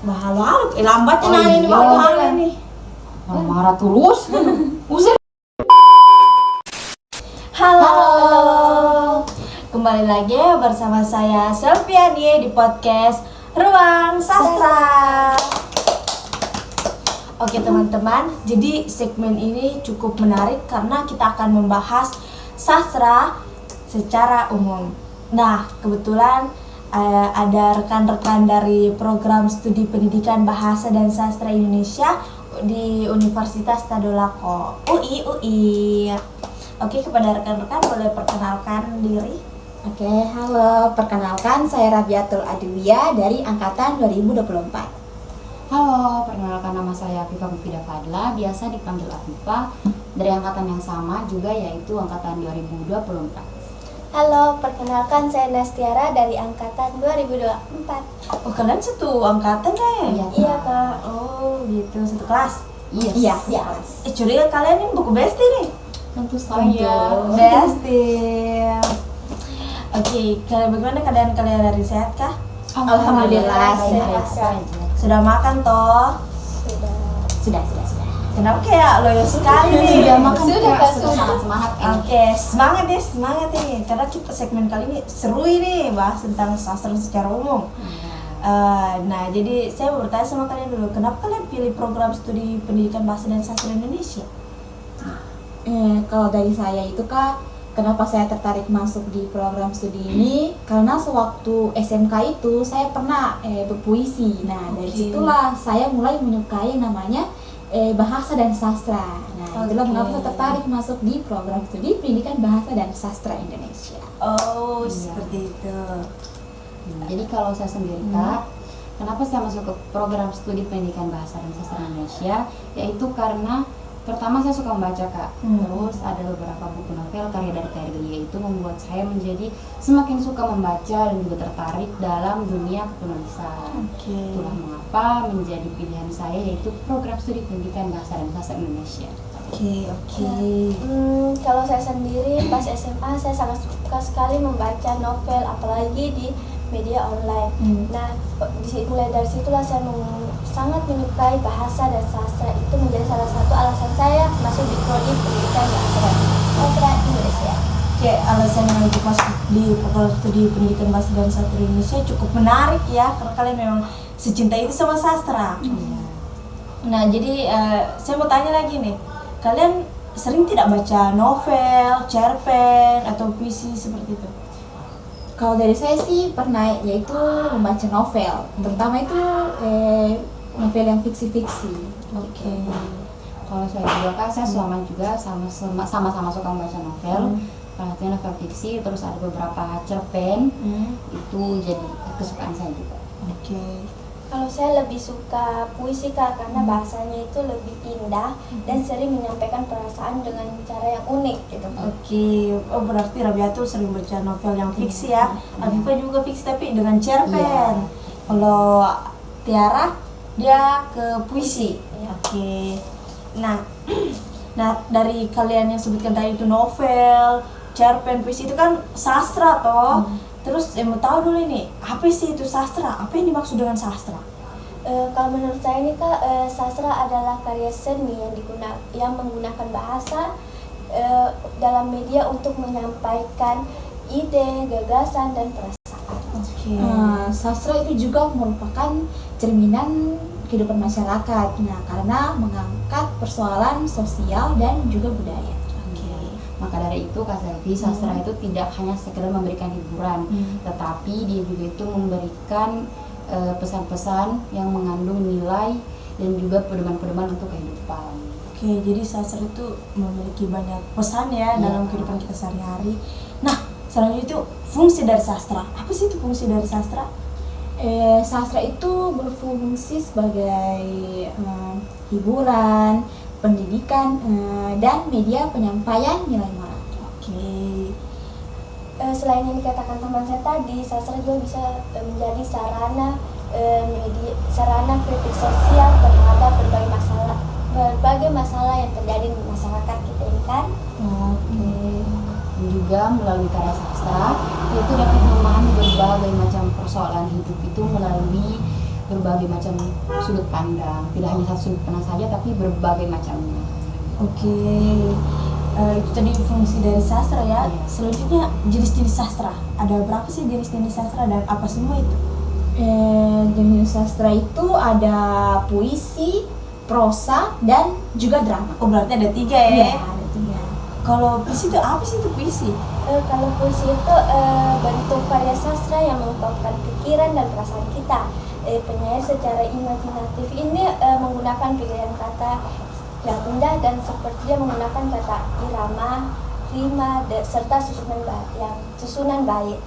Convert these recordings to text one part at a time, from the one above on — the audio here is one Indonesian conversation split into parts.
Halo, lambatnya nanya ini halo ini. Marah terus. Usir. Halo. Kembali lagi bersama saya Selviani di podcast Ruang Sastra. Oke teman-teman, jadi segmen ini cukup menarik karena kita akan membahas sastra secara umum. Nah, kebetulan ada rekan-rekan dari program studi pendidikan bahasa dan sastra Indonesia di Universitas Tadulako UI. Oke, kepada rekan-rekan boleh perkenalkan diri. Oke, halo, perkenalkan saya Rabiatul Adwiyah dari angkatan 2024. Halo, perkenalkan nama saya Afifah Mufidah Fadla, biasa dipanggil Afifah, dari angkatan yang sama juga yaitu angkatan 2024. Halo, perkenalkan saya Nastiara dari angkatan 2024. Oh, kalian satu angkatan deh? Iya, Kak. Oh, gitu, satu kelas? Iya. Curiga kalian ini buku besti nih? Tentu saja. Besti. Oke, bagaimana keadaan kalian hari sehat kah? Alhamdulillah, sehat. Sudah makan toh? Sudah. Sudah. Kenapa kayak loyo sekali nih? Sudah makan, Sudah, Kak. Kak. Sudah sangat semangat ini. Oke, semangat nih. Karena kita segmen kali ini seru ini, bahas tentang sastra secara umum. Nah, jadi saya mau bertanya sama kalian dulu, kenapa kalian pilih program studi pendidikan bahasa dan sastra Indonesia? Kalau dari saya itu Kak, kenapa saya tertarik masuk di program studi ini? Karena sewaktu SMK itu saya pernah berpuisi. Nah, dari situlah saya mulai menyukai namanya bahasa dan sastra. Nah, itulah mengapa saya tertarik masuk di program studi pendidikan bahasa dan sastra Indonesia. Oh, Iya. seperti itu. Jadi kalau saya sendiri Kak, kenapa saya masuk ke program studi pendidikan bahasa dan sastra Indonesia? Yaitu karena pertama saya suka membaca Kak, terus ada beberapa buku novel karya dari KRI itu membuat saya menjadi semakin suka membaca dan juga tertarik dalam dunia penulisan. Itulah mengapa menjadi pilihan saya yaitu program studi pendidikan bahasa dan sastra Indonesia. Oke. Kalau saya sendiri pas SMA saya sangat suka sekali membaca novel, apalagi di media online. Nah, mulai dari situlah saya sangat menyukai bahasa dan sastra, itu menjadi salah satu alasan saya masuk di prodi pendidikan bahasa dan sastra Indonesia. Oke, alasan yang untuk masuk di program studi pendidikan bahasa dan sastra Indonesia cukup menarik ya, karena kalian memang secinta itu sama sastra. Nah, jadi saya mau tanya lagi nih, kalian sering tidak baca novel, cerpen, atau puisi seperti itu? Kalau dari saya sih pernah, yaitu membaca novel, terutama itu novel yang fiksi-fiksi. Oke. Kalau saya juga Kak, saya selama juga sama-sama suka membaca novel. Perhatian novel fiksi, terus ada beberapa cerpen, itu jadi kesukaan saya juga. Oke. Kalau saya lebih suka puisi Kak, karena bahasanya itu lebih indah dan sering menyampaikan perasaan dengan cara yang unik gitu. Oke, oh berarti Rabiatul sering baca novel yang fiksi ya. Afifah juga fiksi tapi dengan cerpen. Kalau Tiara dia ke puisi. Oke. Nah, dari kalian yang sebutkan tadi itu novel, cerpen, puisi itu kan sastra toh. Terus mau tahu dulu ini, apa sih itu sastra? Apa yang dimaksud dengan sastra? Kalau menurut saya ini Kak, sastra adalah karya seni yang menggunakan bahasa dalam media untuk menyampaikan ide, gagasan, dan perasaan. Oke. Sastra itu juga merupakan cerminan kehidupan masyarakat. Nah, karena mengangkat persoalan sosial dan juga budaya. Maka dari itu Kak Selvi, sastra itu tidak hanya sekedar memberikan hiburan, tetapi dia juga itu memberikan pesan-pesan yang mengandung nilai dan juga pedoman-pedoman untuk kehidupan. Oke, jadi sastra itu memiliki banyak pesan ya dalam kehidupan kita sehari-hari. Nah, selanjutnya itu fungsi dari sastra. Apa sih itu fungsi dari sastra? Sastra itu berfungsi sebagai hiburan, pendidikan, dan media penyampaian nilai moral. Oke. Selain yang dikatakan teman saya tadi, sastra juga bisa menjadi sarana kritik sosial terhadap berbagai masalah yang terjadi di masyarakat kita ini kan. Oke. Dan juga melalui karya sastra, yaitu dapat memahami berbagai macam persoalan hidup itu melalui berbagai macam sudut pandang, tidak hanya satu sudut pandang saja tapi berbagai macamnya. Oke. Itu tadi fungsi dari sastra ya. Iya. Selanjutnya jenis-jenis sastra. Ada berapa sih jenis-jenis sastra dan apa semua itu? Jenis sastra itu ada puisi, prosa, dan juga drama. Oh berarti ada 3 ya? Iya, ada 3. Kalau puisi itu apa sih itu puisi? Kalau puisi itu bentuk karya sastra yang mengungkapkan pikiran dan perasaan kita. Penyair secara imajinatif ini menggunakan pilihan kata yang indah dan sepertinya menggunakan kata irama, rima, serta susunan bait.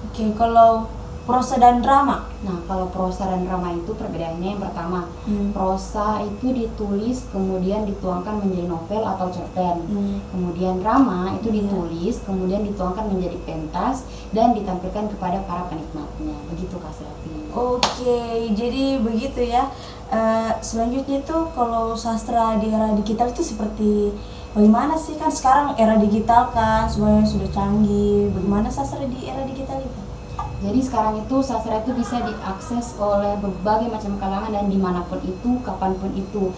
Oke, kalau prosa dan drama? Nah, kalau prosa dan drama itu perbedaannya yang pertama, prosa itu ditulis kemudian dituangkan menjadi novel atau cerpen. Kemudian drama itu ditulis kemudian dituangkan menjadi pentas dan ditampilkan kepada para penikmatnya. Begitu Kak Selvi. Oke, jadi begitu ya. Selanjutnya tuh kalau sastra di era digital itu seperti bagaimana sih? Kan sekarang era digital kan semuanya sudah canggih. Bagaimana sastra di era digital itu? Jadi sekarang itu sastra itu bisa diakses oleh berbagai macam kalangan dan dimanapun itu, kapanpun itu,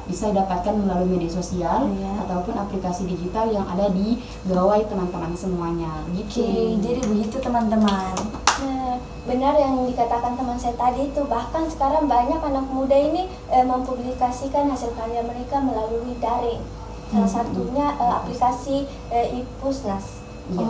bisa didapatkan melalui media sosial ataupun aplikasi digital yang ada di gawai teman-teman semuanya. Gitu. Oke, jadi begitu teman-teman. Nah, benar yang dikatakan teman saya tadi itu, bahkan sekarang banyak anak muda ini mempublikasikan hasil karya mereka melalui daring. Salah satunya aplikasi Ipusnas. Iya.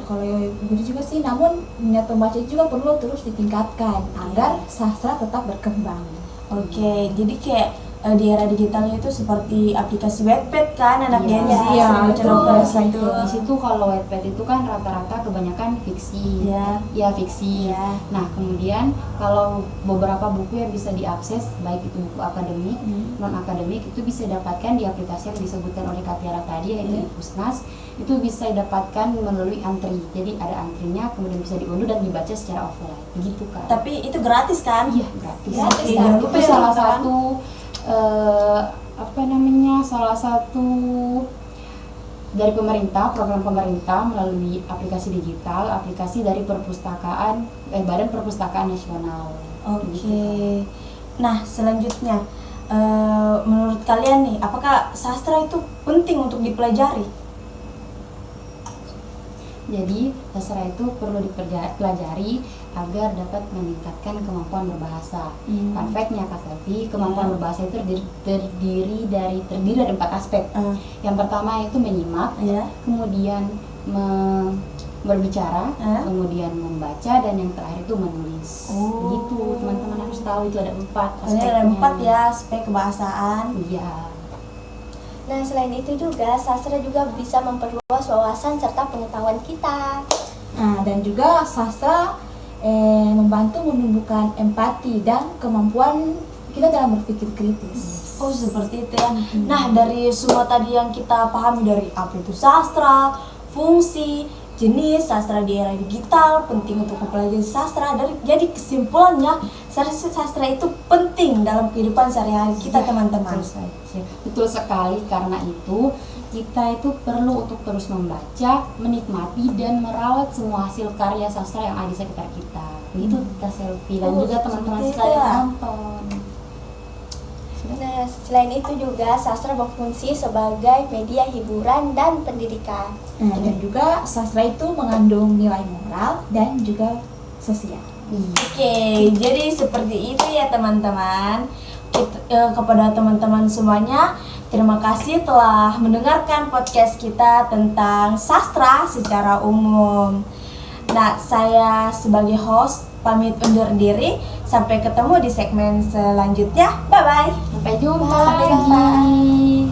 Kalau begitu juga sih, namun minat pembaca juga perlu terus ditingkatkan agar sastra tetap berkembang. Oke, jadi kayak di era digitalnya itu seperti aplikasi Wattpad kan, anak Gen Z Iya, sering baca betul. novel di situ. Di situ kalau Wattpad itu kan rata-rata kebanyakan fiksi. Iya. Fiksi. Iya. Nah, kemudian kalau beberapa buku yang bisa diakses, baik itu buku akademik, non akademik, itu bisa didapatkan di aplikasi yang disebutkan oleh Kak Tiara tadi, yaitu Ipusnas. Itu bisa didapatkan melalui antri. Jadi ada antrinya, kemudian bisa diunduh dan dibaca secara offline. Begitu Kak. Tapi itu gratis kan? Iya, gratis. Gratis, Oke, jangan itu lupa ya, salah teman-teman. satu salah satu dari pemerintah, program pemerintah melalui aplikasi digital, aplikasi dari perpustakaan, Badan Perpustakaan Nasional. Oke. Nah, selanjutnya menurut kalian nih, apakah sastra itu penting untuk dipelajari? Jadi sastra itu perlu dipelajari agar dapat meningkatkan kemampuan berbahasa. Fun fact-nya Kak Selvi, kemampuan berbahasa itu terdiri dari 4 aspek. Yang pertama itu menyimak, kemudian berbicara, kemudian membaca, dan yang terakhir itu menulis. Begitu, teman-teman harus tahu itu ada 4 aspeknya. Ada 4 ya, aspek kebahasaan. Iya. Nah, selain itu juga sastra juga bisa memperluas wawasan serta pengetahuan kita. Nah, dan juga sastra membantu menumbuhkan empati dan kemampuan kita dalam berpikir kritis. Oh, seperti itu ya. Nah, dari semua tadi yang kita pahami dari apa itu sastra, fungsi, jenis sastra di era digital, penting untuk mempelajari sastra, jadi kesimpulannya sastra itu penting dalam kehidupan sehari-hari kita, teman-teman. Betul sekali, karena itu kita itu perlu untuk terus membaca, menikmati, dan merawat semua hasil karya sastra yang ada di sekitar kita. Begitu Kak Selvi dan juga teman-teman seperti itu sekalian ya. nonton. Nah, selain itu juga sastra berfungsi sebagai media hiburan dan pendidikan. Nah, dan juga sastra itu mengandung nilai moral dan juga sosial. Oke, jadi seperti itu ya teman-teman. Kepada teman-teman semuanya, terima kasih telah mendengarkan podcast kita tentang sastra secara umum. Nah, saya sebagai host pamit undur diri. Sampai ketemu di segmen selanjutnya. Bye-bye. Sampai jumpa Sampai jumpa. lagi.